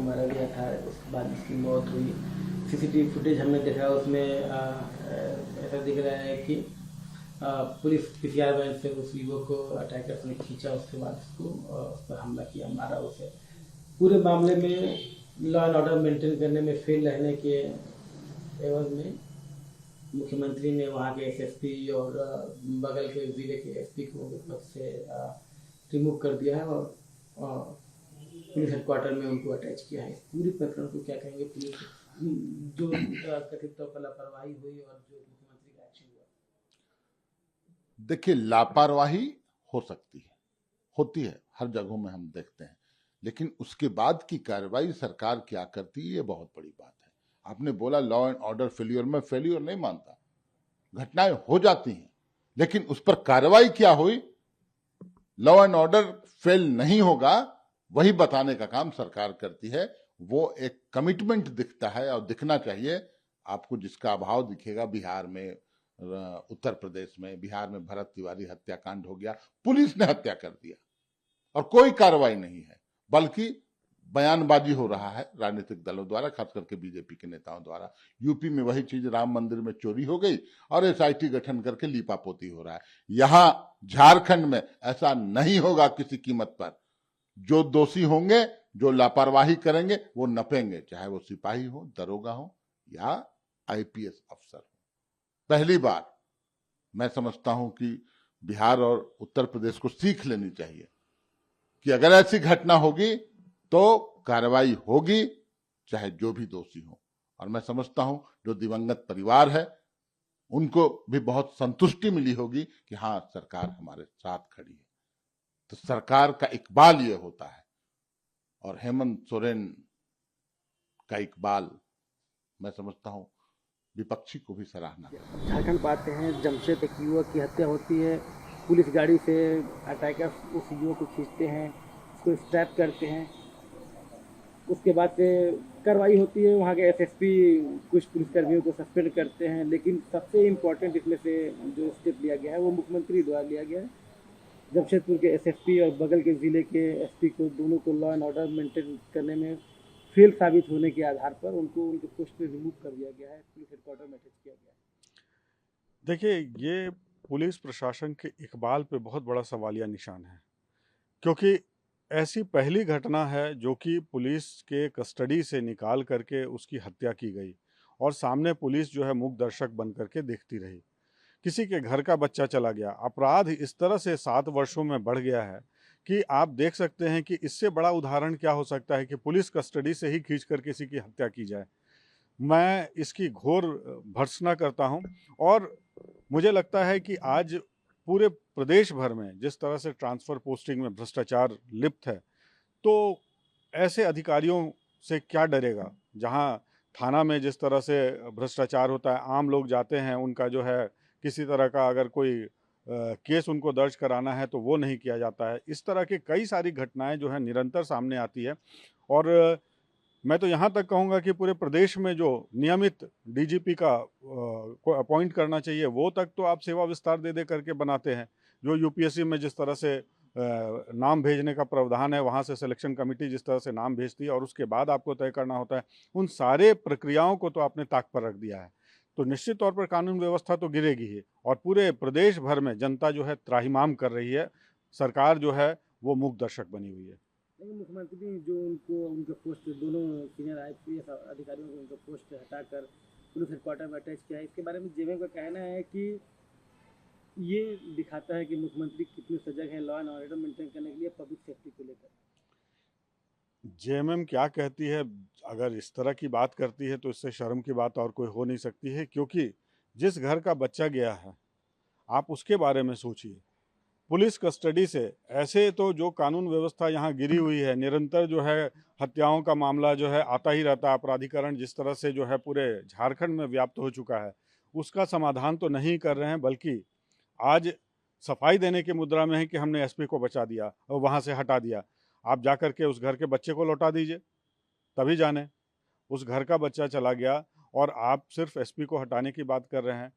मारा गया था, उसके बाद इसकी मौत हुई। सीसीटीवी फुटेज हमने देखा, उसमें ऐसा दिख रहा है कि पुलिस पीसीआर वैन से उस युवक को अटैकर्स ने खींचा, उसके बाद उसको उस पर हमला किया, मारा उसे। पूरे मामले में लॉ एंड ऑर्डर मेंटेन करने में फेल रहने के एवज में मुख्यमंत्री ने वहाँ के एसएसपी और बगल के जिले के एसपी को पद से रिमूव कर दिया है और पुलिस हेडक्वार्टर में उनको अटैच किया है। इस पूरी प्रकरण को क्या कहेंगे, पुलिस जो कथित तौर पर लापरवाही हुई और जो मुख्यमंत्री का एक्शन हुआ? देखिए, लापरवाही हो सकती है, होती है, हर जगहों में हम देखते हैं, लेकिन उसके बाद की कार्रवाई सरकार क्या करती है, ये बहुत बड़ी बात है। आपने बोला लॉ एंड ऑर्डर फेल्यूर, में फेल्यूर नहीं मानता, घटनाएं हो जाती हैं, लेकिन उस पर कार्रवाई क्या हुई, लॉ एंड ऑर्डर फेल नहीं होगा, वही बताने का काम सरकार करती है। वो एक कमिटमेंट दिखता है और दिखना चाहिए। आपको जिसका अभाव दिखेगा, बिहार में, उत्तर प्रदेश में, बिहार में भरत तिवारी हत्याकांड हो गया, पुलिस ने हत्या कर दिया और कोई कार्रवाई नहीं है, बल्कि बयानबाजी हो रहा है राजनीतिक दलों द्वारा, खास करके बीजेपी के नेताओं द्वारा। यूपी में वही चीज, राम मंदिर में चोरी हो गई और एसआईटी गठन करके लीपापोती हो रहा है। यहां झारखंड में ऐसा नहीं होगा किसी कीमत पर। जो दोषी होंगे, जो लापरवाही करेंगे, वो नपेंगे, चाहे वो सिपाही हो, दरोगा हो या आईपीएस अफसर हो। पहली बार मैं समझता हूं कि बिहार और उत्तर प्रदेश को सीख लेनी चाहिए कि अगर ऐसी घटना होगी तो कार्रवाई होगी, चाहे जो भी दोषी हो। और मैं समझता हूं जो दिवंगत परिवार है उनको भी बहुत संतुष्टि मिली होगी कि हाँ, सरकार हमारे साथ खड़ी है। तो सरकार का इकबाल ये होता है, और हेमंत सोरेन का इकबाल मैं समझता हूं विपक्षी को भी सराहना है। झारखंड पाते हैं, जमशेद एक युवक की हत्या होती है, पुलिस गाड़ी से अटैकर्स उस युवक को खींचते हैं, उसको स्ट्रैप करते हैं, उसके बाद से कार्रवाई होती है, वहाँ के एसएसपी कुछ पुलिसकर्मियों को सस्पेंड करते हैं। लेकिन सबसे इम्पोर्टेंट इसमें से जो स्टेप लिया गया है वो मुख्यमंत्री द्वारा लिया गया है। जमशेदपुर के एसएसपी और बगल के ज़िले के एसपी को, दोनों को लॉ एंड ऑर्डर मेंटेन करने में फेल साबित होने के आधार पर उनको उनके पोस्ट पे रिमूव कर दिया गया है, पुलिस हेडक्वार्टर में अटैच किया गया है। देखिए, ये पुलिस प्रशासन के इकबाल पे बहुत बड़ा सवालिया निशान है, क्योंकि ऐसी पहली घटना है जो कि पुलिस के कस्टडी से निकाल करके उसकी हत्या की गई और सामने पुलिस जो है मूक दर्शक बन करके देखती रही। किसी के घर का बच्चा चला गया, अपराध इस तरह से 7 वर्षों में बढ़ गया है कि आप देख सकते हैं कि इससे बड़ा उदाहरण क्या हो सकता है कि पुलिस कस्टडी से ही खींच कर किसी की हत्या की जाए। मैं इसकी घोर भर्त्सना करता हूं और मुझे लगता है कि आज पूरे प्रदेश भर में जिस तरह से ट्रांसफ़र पोस्टिंग में भ्रष्टाचार लिप्त है, तो ऐसे अधिकारियों से क्या डरेगा। जहां थाना में जिस तरह से भ्रष्टाचार होता है, आम लोग जाते हैं, उनका जो है किसी तरह का अगर कोई केस उनको दर्ज कराना है तो वो नहीं किया जाता है। इस तरह की कई सारी घटनाएं जो है निरंतर सामने आती है और मैं तो यहाँ तक कहूँगा कि पूरे प्रदेश में जो नियमित डीजीपी का को अपॉइंट करना चाहिए, वो तक तो आप सेवा विस्तार दे दे करके बनाते हैं। जो यूपीएससी में जिस तरह से नाम भेजने का प्रावधान है, वहाँ से सिलेक्शन कमेटी जिस तरह से नाम भेजती है और उसके बाद आपको तय करना होता है, उन सारे प्रक्रियाओं को तो आपने ताक पर रख दिया है। तो निश्चित तौर पर कानून व्यवस्था तो गिरेगी ही और पूरे प्रदेश भर में जनता जो है त्राहिमाम कर रही है। सरकार जो है वो मूक दर्शक बनी हुई है। लेकिन मुख्यमंत्री जो उनको उनके पोस्ट, दोनों सीनियर आईपीएस अधिकारियों को उनके पोस्ट हटाकर पुलिस हेडक्वार्टर में अटैच किया है, इसके बारे में जेएमएम का कहना है कि ये दिखाता है कि मुख्यमंत्री कितने सजग हैं लॉ एंड ऑर्डर मेंटेन करने के लिए, पब्लिक सेफ्टी को लेकर। जेएमएम क्या कहती है, अगर इस तरह की बात करती है तो इससे शर्म की बात और कोई हो नहीं सकती है, क्योंकि जिस घर का बच्चा गया है आप उसके बारे में सोचिए। पुलिस कस्टडी से ऐसे तो जो कानून व्यवस्था यहाँ गिरी हुई है, निरंतर जो है हत्याओं का मामला जो है आता ही रहता है। अपराधीकरण जिस तरह से जो है पूरे झारखंड में व्याप्त हो चुका है, उसका समाधान तो नहीं कर रहे हैं, बल्कि आज सफाई देने की मुद्रा में है कि हमने एसपी को बचा दिया और वहाँ से हटा दिया। आप जा कर के उस घर के बच्चे को लौटा दीजिए, तभी जाने। उस घर का बच्चा चला गया और आप सिर्फ एसपी को हटाने की बात कर रहे हैं।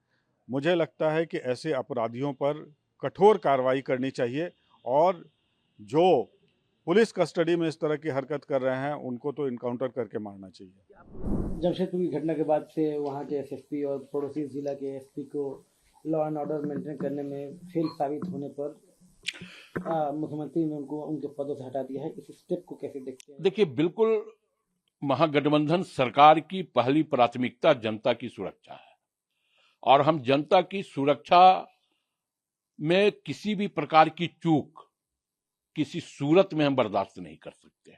मुझे लगता है कि ऐसे अपराधियों पर कठोर कार्रवाई करनी चाहिए और जो पुलिस कस्टडी में इस तरह की हरकत कर रहे हैं, उनको तो इनकाउंटर करके मारना चाहिए। जमशेदपुर की घटना के बाद से वहाँ के एसएसपी और पड़ोसी जिला के एसपी को लॉ एंड ऑर्डर मेंटेन करने में फेल साबित होने पर मुख्यमंत्री ने उनको उनके पदों से हटा दिया है। इस स्टेप को कैसे देखते हैं? देखिए, बिल्कुल महागठबंधन सरकार की पहली प्राथमिकता जनता की सुरक्षा है और हम जनता की सुरक्षा में किसी भी प्रकार की चूक किसी सूरत में हम बर्दाश्त नहीं कर सकते।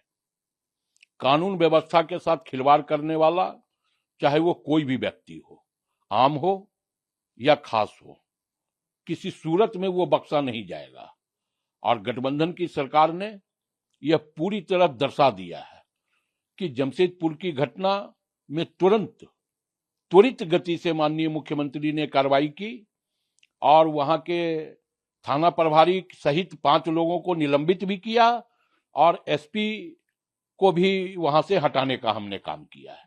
कानून व्यवस्था के साथ खिलवाड़ करने वाला, चाहे वो कोई भी व्यक्ति हो, आम हो या खास हो, किसी सूरत में वो बख्शा नहीं जाएगा। और गठबंधन की सरकार ने यह पूरी तरह दर्शा दिया है कि जमशेदपुर की घटना में त्वरित गति से माननीय मुख्यमंत्री ने कार्रवाई की और वहां के थाना प्रभारी सहित 5 लोगों को निलंबित भी किया और एसपी को भी वहां से हटाने का हमने काम किया है।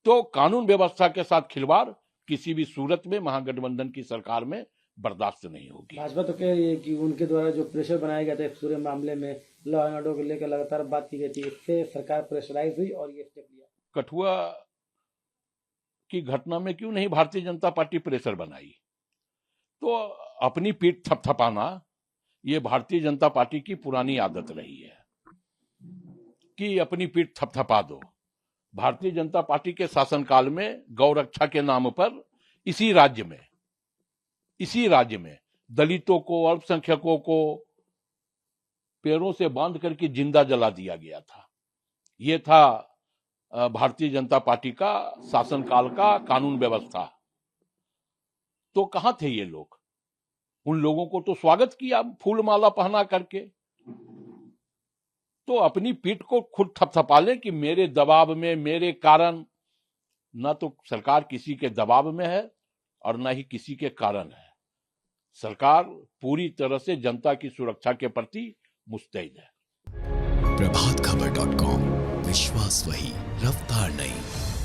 तो कानून व्यवस्था के साथ खिलवाड़ किसी भी सूरत में महागठबंधन की सरकार में बर्दाश्त नहीं होगी। भाजपा तो कह रही है कि उनके द्वारा जो प्रेशर बनाया गया था इस पूरे मामले में, लॉ एंड ऑर्डर को लेकर लगातार बात की गई थी, इससे सरकार प्रेशराइज हुई और ये स्टेप लिया। कठुआ की घटना में क्यों नहीं भारतीय जनता पार्टी प्रेशर बनाई? तो अपनी पीठ थपथपाना ये भारतीय जनता पार्टी की पुरानी आदत रही है कि अपनी पीठ थपथपा दो। भारतीय जनता पार्टी के शासनकाल में गौ रक्षा के नाम पर इसी राज्य में दलितों को, अल्पसंख्यकों को पैरों से बांध करके जिंदा जला दिया गया था। ये था भारतीय जनता पार्टी का शासनकाल का कानून व्यवस्था। तो कहां थे ये लोग? उन लोगों को तो स्वागत किया फूल माला पहना करके। तो अपनी पीठ को खुद थपथपा लें कि मेरे दबाव में, मेरे कारण। ना तो सरकार किसी के दबाव में है और ना ही किसी के कारण है। सरकार पूरी तरह से जनता की सुरक्षा के प्रति मुस्तैद है। प्रभातखबर.com, विश्वास वही, रफ्तार नहीं।